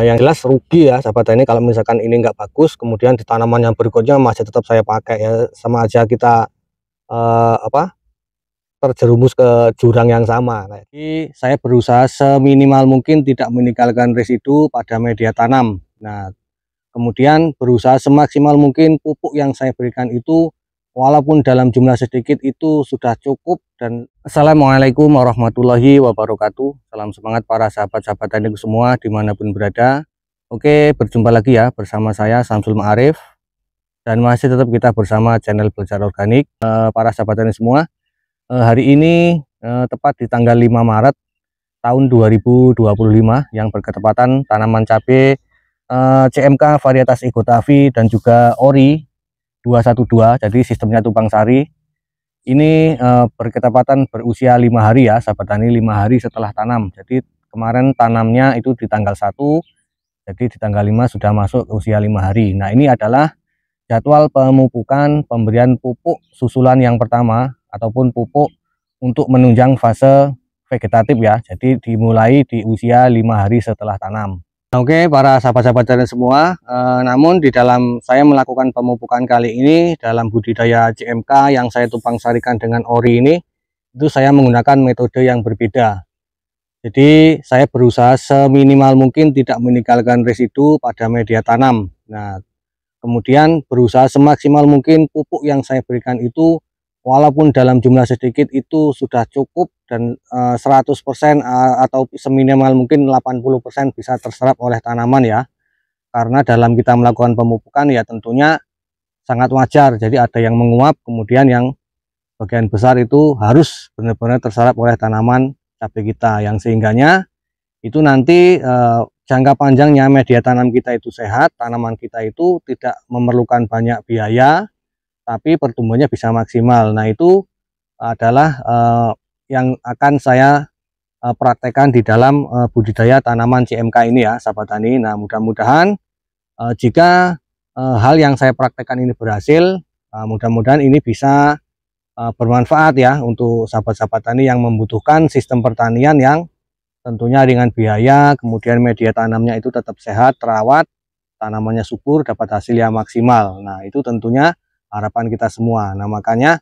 Nah, yang jelas rugi ya sahabat tani kalau misalkan ini nggak bagus, kemudian di tanaman yang berikutnya masih tetap saya pakai ya, sama aja kita terjerumus ke jurang yang sama. Nah, jadi saya berusaha seminimal mungkin tidak meninggalkan residu pada media tanam. Nah, kemudian berusaha semaksimal mungkin pupuk yang saya berikan itu walaupun dalam jumlah sedikit itu sudah cukup. Dan Assalamualaikum warahmatullahi wabarakatuh. Salam semangat para sahabat-sahabat tani semua dimanapun berada. Oke, berjumpa lagi ya bersama saya Samsul Ma'arif, dan masih tetap kita bersama channel Belajar Organik. Para sahabat tani semua, hari ini tepat di tanggal 5 Maret tahun 2025 yang berketepatan tanaman cabai CMK varietas Egotavi dan juga Ori 212, jadi sistemnya tubang sari. Ini berketepatan berusia 5 hari ya sahabat tani, 5 hari setelah tanam. Jadi kemarin tanamnya itu di tanggal 1, jadi di tanggal 5 sudah masuk usia 5 hari. Nah, ini adalah jadwal pemupukan pemberian pupuk susulan yang pertama ataupun pupuk untuk menunjang fase vegetatif ya. Jadi dimulai di usia 5 hari setelah tanam. Oke, para sahabat-sahabat tani semua, namun di dalam saya melakukan pemupukan kali ini dalam budidaya CMK yang saya tumpang sarikan dengan Ori ini, itu saya menggunakan metode yang berbeda. Jadi saya berusaha seminimal mungkin tidak meninggalkan residu pada media tanam. Nah, kemudian berusaha semaksimal mungkin pupuk yang saya berikan itu walaupun dalam jumlah sedikit itu sudah cukup, dan 100% atau seminimal mungkin 80% bisa terserap oleh tanaman ya. Karena dalam kita melakukan pemupukan ya tentunya sangat wajar, jadi ada yang menguap, kemudian yang bagian besar itu harus benar-benar terserap oleh tanaman cabai kita, yang sehingganya itu nanti jangka panjangnya media tanam kita itu sehat, tanaman kita itu tidak memerlukan banyak biaya, tapi pertumbuhannya bisa maksimal. Nah, itu adalah yang akan saya praktekkan di dalam budidaya tanaman CMK ini ya sahabat tani. Nah, mudah-mudahan jika hal yang saya praktekkan ini berhasil, mudah-mudahan ini bisa bermanfaat ya untuk sahabat-sahabat tani yang membutuhkan sistem pertanian yang tentunya ringan biaya, kemudian media tanamnya itu tetap sehat, terawat, tanamannya subur, dapat hasil yang maksimal. Nah, itu tentunya harapan kita semua. Nah, makanya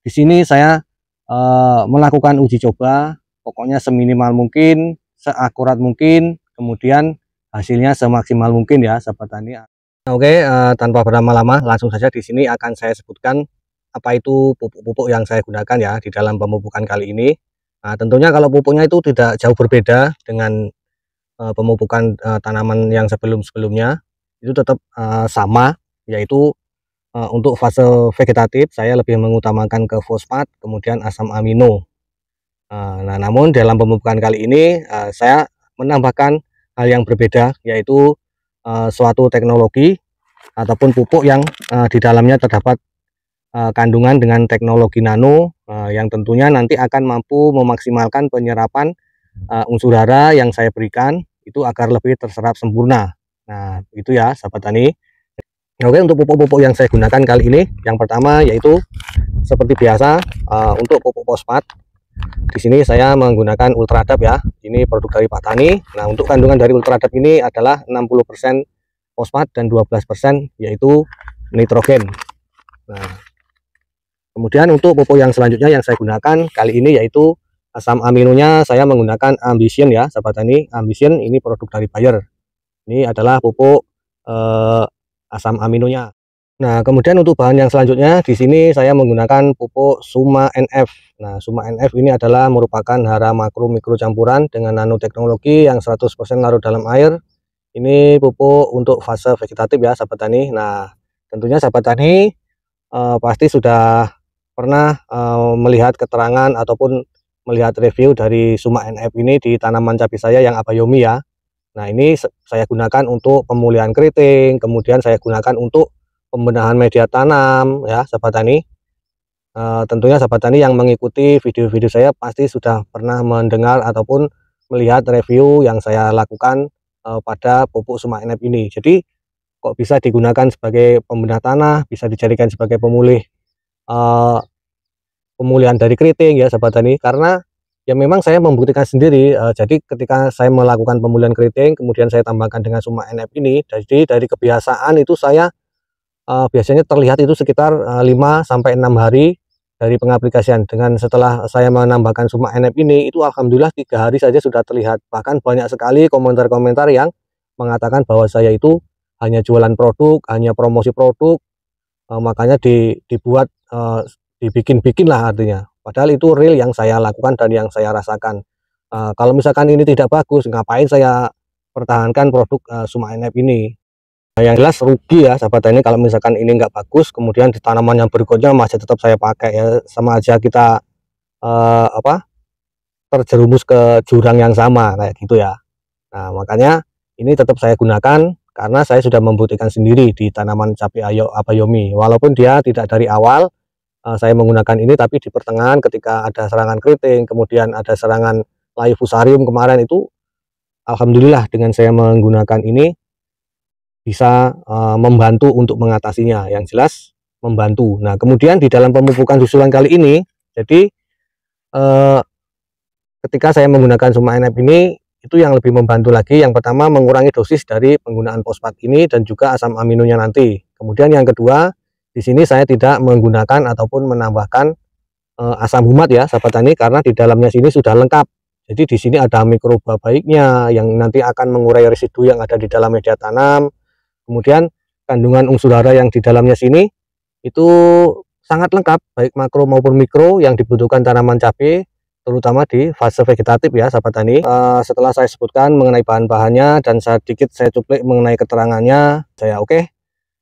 di sini saya melakukan uji coba, pokoknya seminimal mungkin, seakurat mungkin, kemudian hasilnya semaksimal mungkin ya sahabat tani. Oke, tanpa berlama-lama langsung saja di sini akan saya sebutkan apa itu pupuk-pupuk yang saya gunakan ya di dalam pemupukan kali ini. Nah, tentunya kalau pupuknya itu tidak jauh berbeda dengan pemupukan tanaman yang sebelum-sebelumnya, itu tetap sama, yaitu untuk fase vegetatif saya lebih mengutamakan ke fosfat, kemudian asam amino. Nah, namun dalam pemupukan kali ini saya menambahkan hal yang berbeda, yaitu suatu teknologi ataupun pupuk yang di dalamnya terdapat kandungan dengan teknologi nano, yang tentunya nanti akan mampu memaksimalkan penyerapan unsur hara yang saya berikan itu agar lebih terserap sempurna. Nah, itu ya sahabat tani. Oke, untuk pupuk-pupuk yang saya gunakan kali ini, yang pertama yaitu seperti biasa untuk pupuk fosfat. Di sini saya menggunakan Ultradap ya. Ini produk dari Pak Tani. Nah, untuk kandungan dari Ultradap ini adalah 60% fosfat dan 12% yaitu nitrogen. Nah, kemudian untuk pupuk yang selanjutnya yang saya gunakan kali ini yaitu asam aminonya, saya menggunakan Ambition ya sahabat tani. Ambition ini produk dari Bayer. Ini adalah pupuk asam aminonya. Nah, kemudian untuk bahan yang selanjutnya di sini saya menggunakan pupuk Suma NF. Nah, Suma NF ini adalah merupakan hara makro mikro campuran dengan nanoteknologi yang 100% larut dalam air. Ini pupuk untuk fase vegetatif ya sahabat tani. Nah, tentunya sahabat tani pasti sudah pernah melihat keterangan ataupun melihat review dari Suma NF ini di tanaman cabai saya yang Abayomi ya. Nah, ini saya gunakan untuk pemulihan keriting, kemudian saya gunakan untuk pembenahan media tanam ya sahabat tani. Tentunya sahabat tani yang mengikuti video-video saya pasti sudah pernah mendengar ataupun melihat review yang saya lakukan pada pupuk Suma NF ini. Jadi kok bisa digunakan sebagai pembenah tanah, bisa dijadikan sebagai pemulihan dari keriting ya sahabat tani, karena ya memang saya membuktikan sendiri. Jadi ketika saya melakukan pemulihan keriting, kemudian saya tambahkan dengan Suma NF ini, jadi dari kebiasaan itu saya biasanya terlihat itu sekitar 5 sampai 6 hari dari pengaplikasian. Dengan setelah saya menambahkan Suma NF ini, itu alhamdulillah 3 hari saja sudah terlihat. Bahkan banyak sekali komentar-komentar yang mengatakan bahwa saya itu hanya jualan produk, hanya promosi produk, makanya dibuat, dibikin-bikin lah artinya. Padahal itu real yang saya lakukan dan yang saya rasakan. Kalau misalkan ini tidak bagus, ngapain saya pertahankan produk Suma NF ini. Nah, yang jelas rugi ya sahabat tani kalau misalkan ini nggak bagus, kemudian di tanaman yang berikutnya masih tetap saya pakai, ya sama aja kita terjerumus ke jurang yang sama kayak gitu ya. Nah makanya ini tetap saya gunakan karena saya sudah membuktikan sendiri di tanaman cabai abayomi, walaupun dia tidak dari awal saya menggunakan ini, tapi di pertengahan ketika ada serangan keriting, kemudian ada serangan layu fusarium kemarin itu, alhamdulillah dengan saya menggunakan ini bisa membantu untuk mengatasinya, yang jelas membantu. Nah kemudian di dalam pemupukan susulan kali ini, jadi ketika saya menggunakan Suma NF ini, itu yang lebih membantu lagi, yang pertama mengurangi dosis dari penggunaan fosfat ini dan juga asam aminonya nanti. Kemudian yang kedua, di sini saya tidak menggunakan ataupun menambahkan asam humat ya sahabat tani, karena di dalamnya sini sudah lengkap. Jadi di sini ada mikroba baiknya yang nanti akan mengurai residu yang ada di dalam media tanam. Kemudian kandungan unsur hara yang di dalamnya sini itu sangat lengkap, baik makro maupun mikro yang dibutuhkan tanaman cabai, terutama di fase vegetatif ya sahabat tani. Setelah saya sebutkan mengenai bahan-bahannya dan sedikit saya cuplik mengenai keterangannya, saya oke.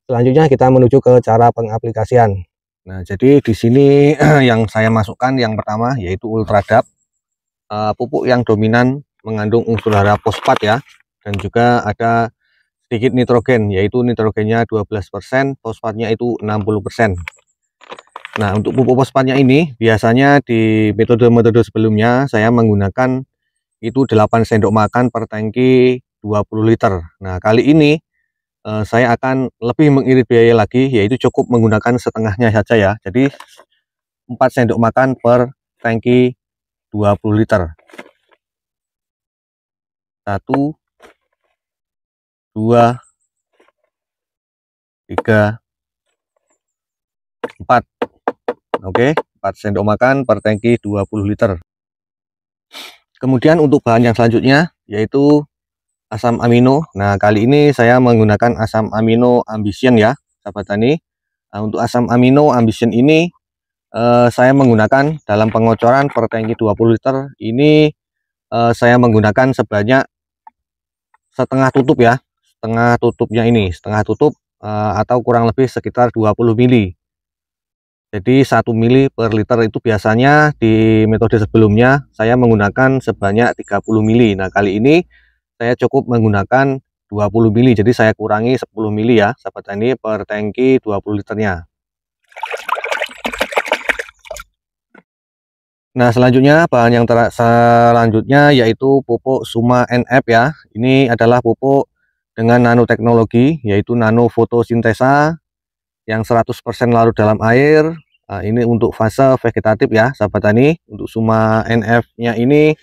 Selanjutnya kita menuju ke cara pengaplikasian. Nah jadi di sini yang saya masukkan yang pertama yaitu Ultradap, pupuk yang dominan mengandung unsur hara fosfat ya, dan juga ada sedikit nitrogen, yaitu nitrogennya 12%, fosfatnya itu 60%. Nah untuk pupuk fosfatnya ini biasanya di metode-metode sebelumnya saya menggunakan itu 8 sendok makan per tangki 20 liter. Nah kali ini saya akan lebih mengirit biaya lagi, yaitu cukup menggunakan setengahnya saja ya. Jadi 4 sendok makan per tangki 20 liter. 1, 2, 3, 4. Oke, 4 sendok makan per tangki 20 liter. Kemudian untuk bahan yang selanjutnya yaitu asam amino. Nah kali ini saya menggunakan asam amino Ambition ya sahabat tani. Nah, untuk asam amino Ambition ini saya menggunakan dalam pengocoran per tangki 20 liter ini, saya menggunakan sebanyak setengah tutup ya, setengah tutupnya ini, setengah tutup atau kurang lebih sekitar 20 mili. Jadi 1 mili per liter itu biasanya di metode sebelumnya saya menggunakan sebanyak 30 mili. Nah kali ini saya cukup menggunakan 20 mili, jadi saya kurangi 10 mili ya sahabat tani per tangki 20 liternya. Nah selanjutnya bahan yang selanjutnya yaitu pupuk Suma NF ya. Ini adalah pupuk dengan nanoteknologi, yaitu nano fotosintesa yang 100% larut dalam air. Nah, ini untuk fase vegetatif ya sahabat tani. Untuk Suma NF nya ini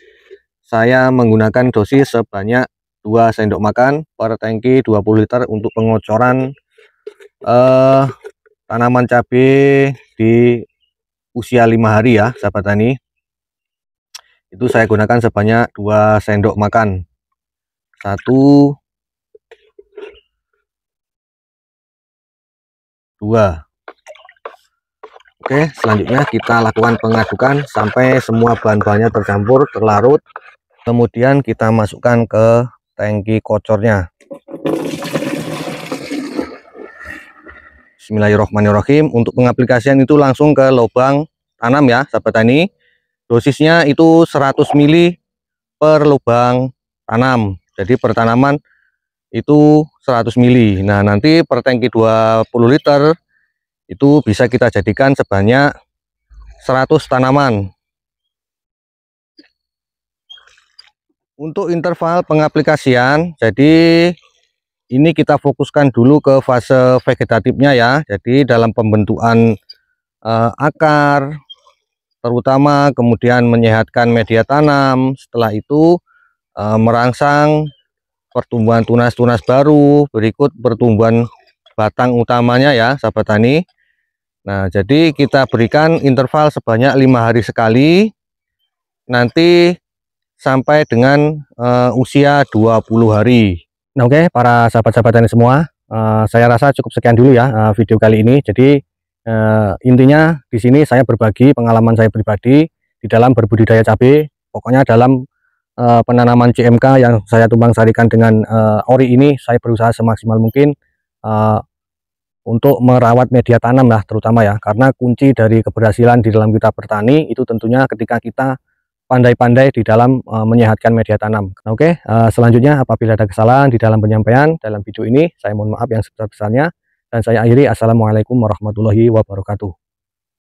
saya menggunakan dosis sebanyak 2 sendok makan per tangki 20 liter untuk pengocoran tanaman cabai di usia 5 hari ya sahabat tani. Itu saya gunakan sebanyak 2 sendok makan. 1, 2. Oke, selanjutnya kita lakukan pengadukan sampai semua bahan-bahannya tercampur, terlarut. Kemudian kita masukkan ke tangki kocornya. Bismillahirrahmanirrahim. Untuk pengaplikasian itu langsung ke lubang tanam ya sahabat tani. Dosisnya itu 100 mili per lubang tanam. Jadi per tanaman itu 100 mili. Nah nanti per tangki 20 liter itu bisa kita jadikan sebanyak 100 tanaman. Untuk interval pengaplikasian, jadi ini kita fokuskan dulu ke fase vegetatifnya ya. Jadi dalam pembentukan akar, terutama, kemudian menyehatkan media tanam. Setelah itu merangsang pertumbuhan tunas-tunas baru, berikut pertumbuhan batang utamanya ya sahabat tani. Nah, jadi kita berikan interval sebanyak 5 hari sekali, nanti sampai dengan usia 20 hari. Nah, oke, para sahabat-sahabat tani semua, saya rasa cukup sekian dulu ya video kali ini. Jadi intinya di sini saya berbagi pengalaman saya pribadi di dalam berbudidaya cabai. Pokoknya dalam penanaman CMK yang saya tumbang sarikan dengan ori ini, saya berusaha semaksimal mungkin untuk merawat media tanam lah terutama ya, karena kunci dari keberhasilan di dalam kita bertani itu tentunya ketika kita pandai-pandai di dalam menyehatkan media tanam. Nah, oke, selanjutnya apabila ada kesalahan di dalam penyampaian dalam video ini, saya mohon maaf yang sebesar-besarnya, dan saya akhiri. Assalamualaikum warahmatullahi wabarakatuh.